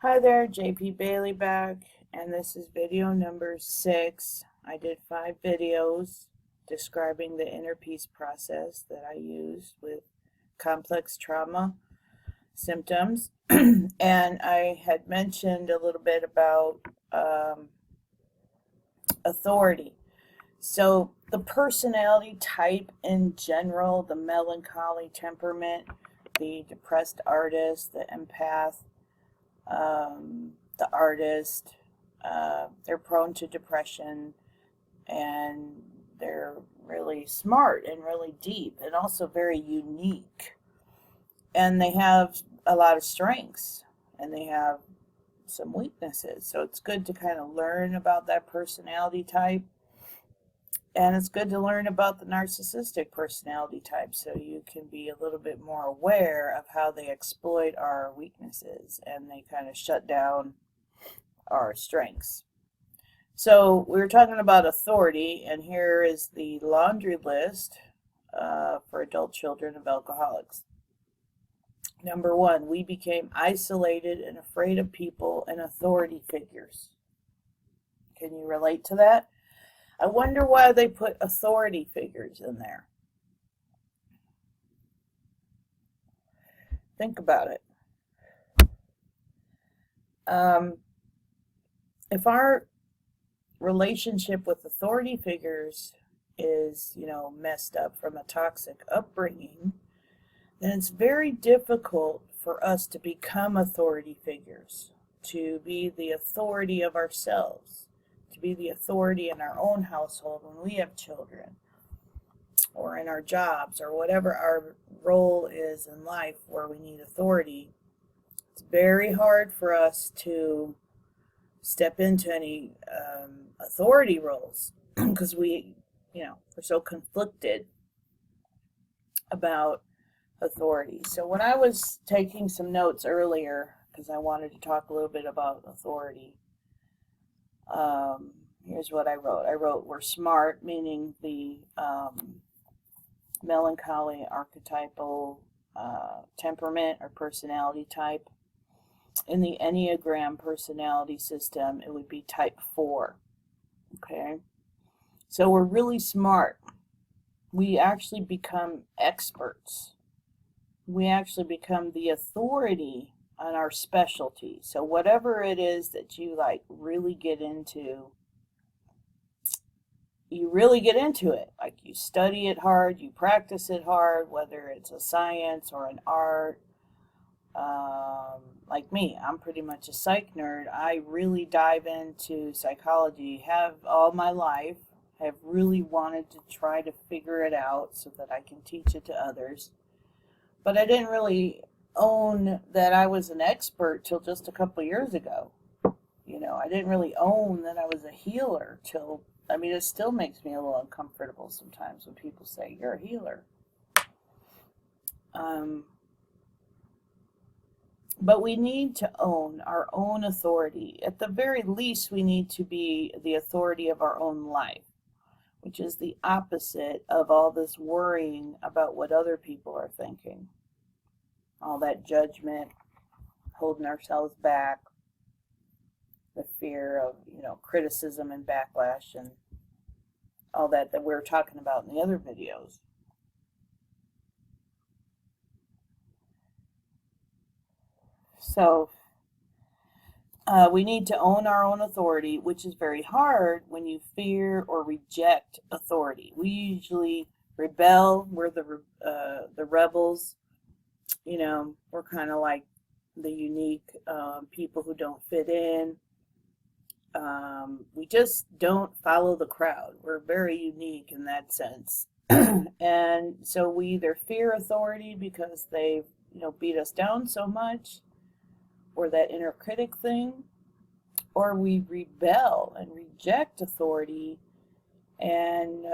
Hi there, JP Bailey back, and this is video number 6. I did 5 videos describing the inner peace process that I use with complex trauma symptoms, and I had mentioned a little bit about authority. So, the personality type in general, the melancholy temperament, the depressed artist, the empath, the artist, they're prone to depression, and they're really smart and really deep and also very unique. And they have a lot of strengths and they have some weaknesses. So it's good to kind of learn about that personality type. And it's good to learn about the narcissistic personality type so you can be a little bit more aware of how they exploit our weaknesses and they kind of shut down our strengths. So we were talking about authority, and here is the laundry list for adult children of alcoholics. Number 1, we became isolated and afraid of people and authority figures. Can you relate to that? I wonder why they put authority figures in there. Think about it. If our relationship with authority figures is, messed up from a toxic upbringing, then it's very difficult for us to become authority figures, to be the authority of ourselves, to be the authority in our own household when we have children, or in our jobs, or whatever our role is in life where we need authority. It's very hard for us to step into any authority roles because we're so conflicted about authority. So when I was taking some notes earlier, because I wanted to talk a little bit about authority, here's what I wrote. I wrote, we're smart, meaning the melancholy archetypal temperament or personality type. In the Enneagram personality system, it would be type 4. Okay? So we're really smart. We actually become experts. We actually become the authority on our specialty. So whatever it is that you really get into, you really get into it. Like you study it hard, you practice it hard, whether it's a science or an art. Like me, I'm pretty much a psych nerd. I really dive into psychology, have all my life, have really wanted to try to figure it out so that I can teach it to others. But I didn't really own that I was an expert till just a couple of years ago. I didn't really own that I was a healer till, it still makes me a little uncomfortable sometimes when people say, you're a healer. But we need to own our own authority. At the very least, we need to be the authority of our own life, which is the opposite of all this worrying about what other people are thinking. All that judgment, holding ourselves back, the fear of, criticism and backlash and all that we were talking about in the other videos. So we need to own our own authority, which is very hard when you fear or reject authority. We usually rebel. We're the rebels. We're kind of like the unique people who don't fit in. We just don't follow the crowd. We're very unique in that sense. And so we either fear authority because they've beat us down so much, or that inner critic thing, or we rebel and reject authority and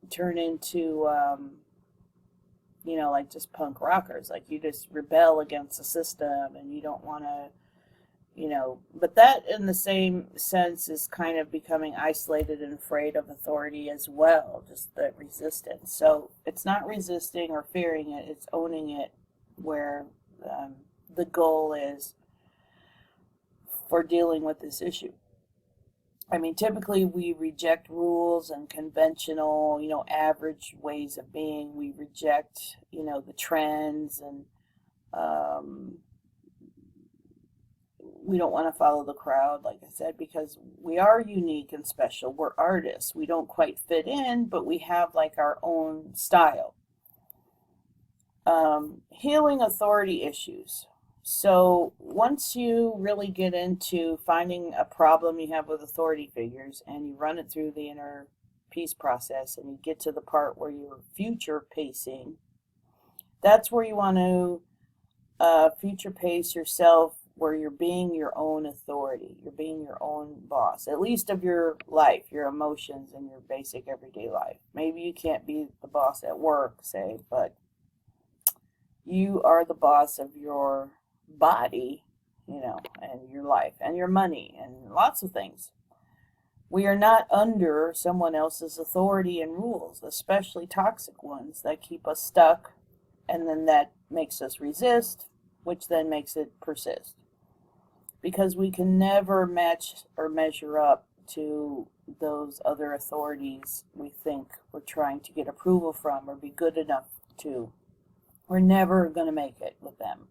turn into, like just punk rockers. Like you just rebel against the system and you don't want to, but that in the same sense is kind of becoming isolated and afraid of authority as well, just that resistance. So it's not resisting or fearing it, it's owning it, where the goal is for dealing with this issue. I mean, typically we reject rules and conventional, average ways of being. We reject, the trends, and we don't want to follow the crowd, like I said, because we are unique and special. We're artists. We don't quite fit in, but we have like our own style. Healing authority issues. So once you really get into finding a problem you have with authority figures and you run it through the inner peace process and you get to the part where you're future pacing, that's where you want to future pace yourself, where you're being your own authority. You're being your own boss, at least of your life, your emotions, and your basic everyday life. Maybe you can't be the boss at work, say, but you are the boss of your body, and your life and your money and lots of things. We are not under someone else's authority and rules, especially toxic ones that keep us stuck, and then that makes us resist, which then makes it persist. Because we can never match or measure up to those other authorities we think we're trying to get approval from or be good enough to. We're never going to make it with them.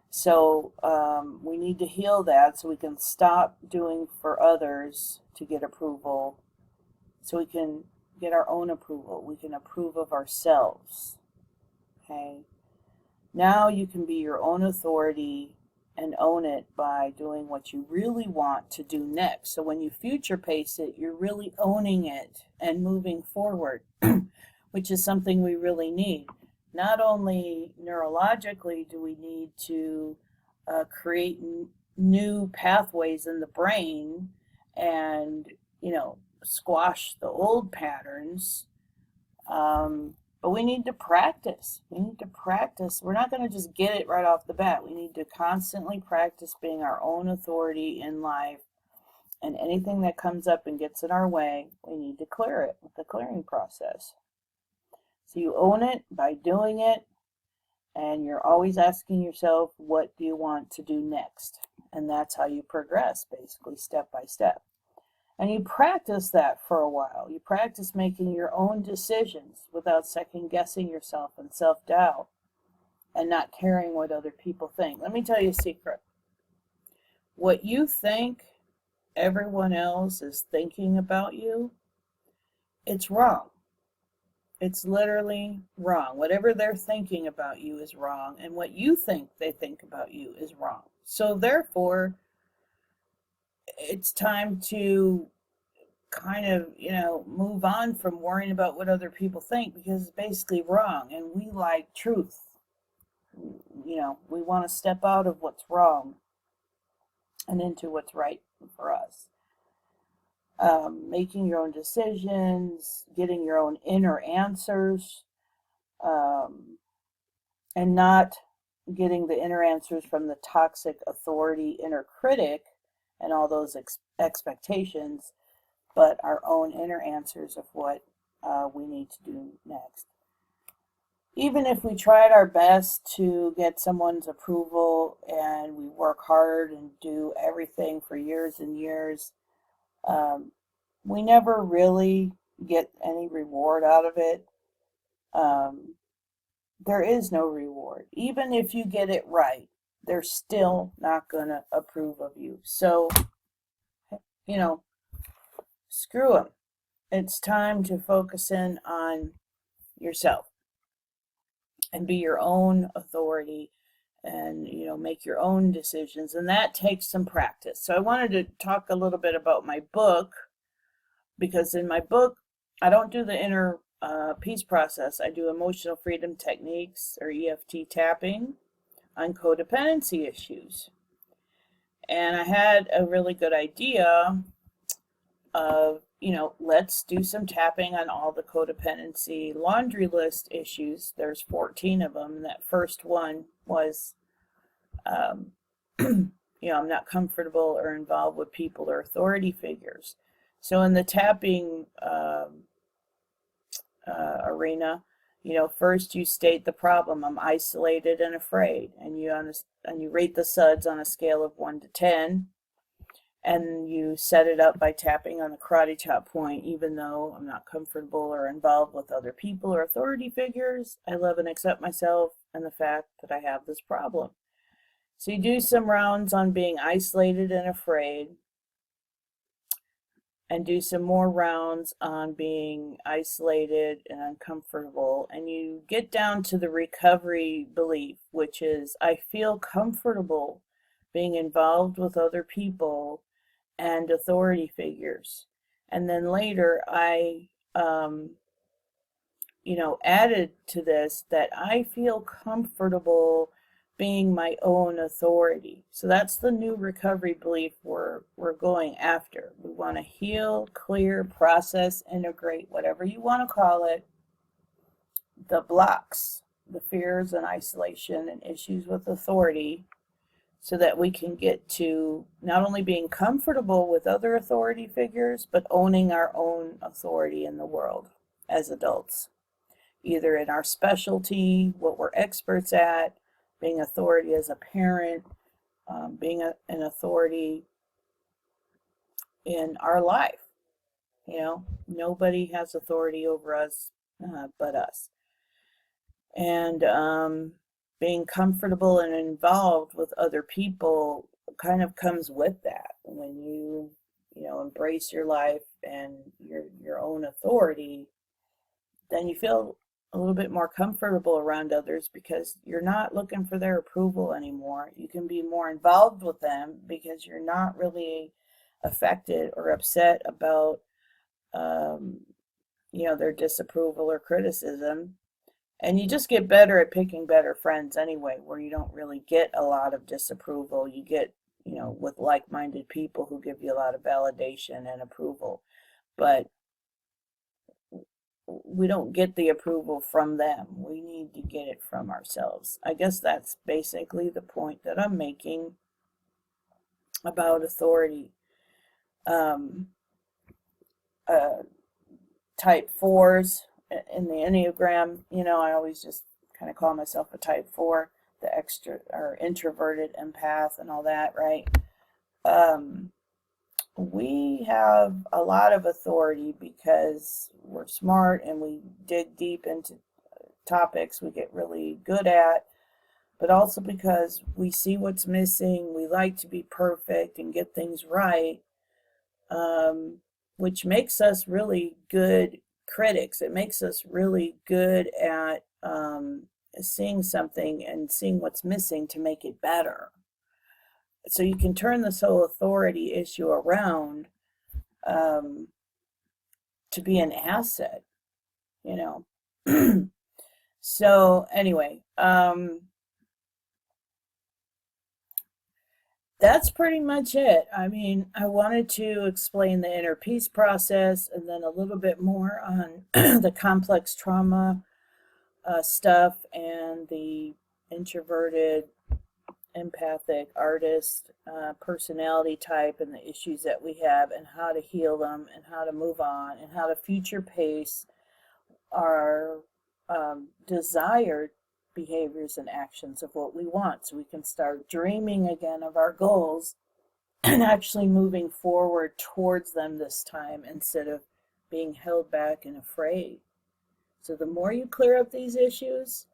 So we need to heal that so we can stop doing for others to get approval, so we can get our own approval. We can approve of ourselves. Okay? Now you can be your own authority and own it by doing what you really want to do next. So when you future pace it, you're really owning it and moving forward, which is something we really need. Not only neurologically do we need to create new pathways in the brain and, squash the old patterns, but we need to practice. We're not going to just get it right off the bat. We need to constantly practice being our own authority in life, and anything that comes up and gets in our way, we need to clear it with the clearing process. So you own it by doing it, and you're always asking yourself, what do you want to do next? And that's how you progress, basically, step by step. And you practice that for a while. You practice making your own decisions without second-guessing yourself and self-doubt and not caring what other people think. Let me tell you a secret. What you think everyone else is thinking about you, it's wrong. It's literally wrong. Whatever they're thinking about you is wrong, and what you think they think about you is wrong. So therefore, it's time to kind of, move on from worrying about what other people think, because it's basically wrong, and we like truth. We want to step out of what's wrong and into what's right for us. Making your own decisions, getting your own inner answers, and not getting the inner answers from the toxic authority inner critic and all those expectations, but our own inner answers of what we need to do next. Even if we tried our best to get someone's approval and we work hard and do everything for years and years, we never really get any reward out of it. There is no reward. Even if you get it right, they're still not going to approve of you. So, screw them. It's time to focus in on yourself and be your own authority and, make your own decisions. And that takes some practice. So I wanted to talk a little bit about my book, because in my book, I don't do the inner peace process. I do emotional freedom techniques, or EFT tapping, on codependency issues. And I had a really good idea of, let's do some tapping on all the codependency laundry list issues. There's 14 of them. And that first one was, I'm not comfortable or involved with people or authority figures. So in the tapping arena, first you state the problem. I'm isolated and afraid, and you rate the SUDS on a scale of 1 to 10. And you set it up by tapping on the karate chop point. Even though I'm not comfortable or involved with other people or authority figures, I love and accept myself and the fact that I have this problem. So you do some rounds on being isolated and afraid, and do some more rounds on being isolated and uncomfortable, and you get down to the recovery belief, which is I feel comfortable being involved with other people and authority figures. And then later I added to this that I feel comfortable being my own authority. So that's the new recovery belief we're going after. We want to heal, clear, process, integrate, whatever you want to call it, the blocks, the fears and isolation and issues with authority, so that we can get to not only being comfortable with other authority figures, but owning our own authority in the world as adults, either in our specialty, what we're experts at, being authority as a parent, being an authority in our life. Nobody has authority over us but us. And being comfortable and involved with other people kind of comes with that. When you embrace your life and your own authority, then you feel a little bit more comfortable around others because you're not looking for their approval anymore. You can be more involved with them because you're not really affected or upset about their disapproval or criticism. And you just get better at picking better friends anyway, where you don't really get a lot of disapproval. You get, with like-minded people who give you a lot of validation and approval. But we don't get the approval from them. We need to get it from ourselves. I guess that's basically the point that I'm making about authority. Type 4s in the Enneagram, I always just kind of call myself a type 4, the extra or introverted empath and all that, right? We have a lot of authority because we're smart and we dig deep into topics we get really good at, but also because we see what's missing. We like to be perfect and get things right, which makes us really good critics. It makes us really good at seeing something and seeing what's missing to make it better. So you can turn this whole authority issue around to be an asset, So anyway, that's pretty much it. I mean, I wanted to explain the inner peace process and then a little bit more on the complex trauma stuff and the introverted, empathic, artist personality type and the issues that we have and how to heal them and how to move on and how to future pace our desired behaviors and actions of what we want, so we can start dreaming again of our goals and actually moving forward towards them this time instead of being held back and afraid. So the more you clear up these issues,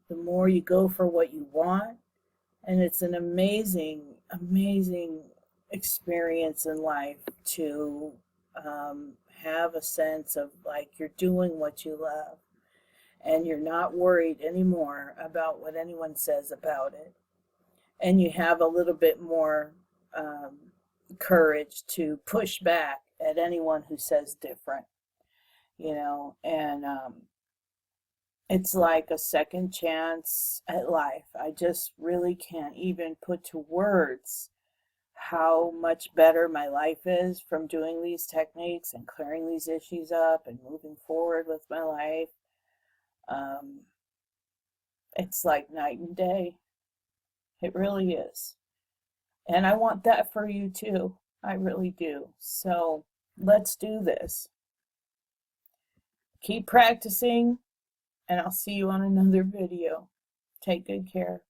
the more you go for what you want, and it's an amazing, amazing experience in life to have a sense of like you're doing what you love. And you're not worried anymore about what anyone says about it. And you have a little bit more courage to push back at anyone who says different, and it's like a second chance at life. I just really can't even put to words how much better my life is from doing these techniques and clearing these issues up and moving forward with my life. It's like night and day. It really is. And I want that for you too. I really do. So let's do this. Keep practicing, and I'll see you on another video. Take good care.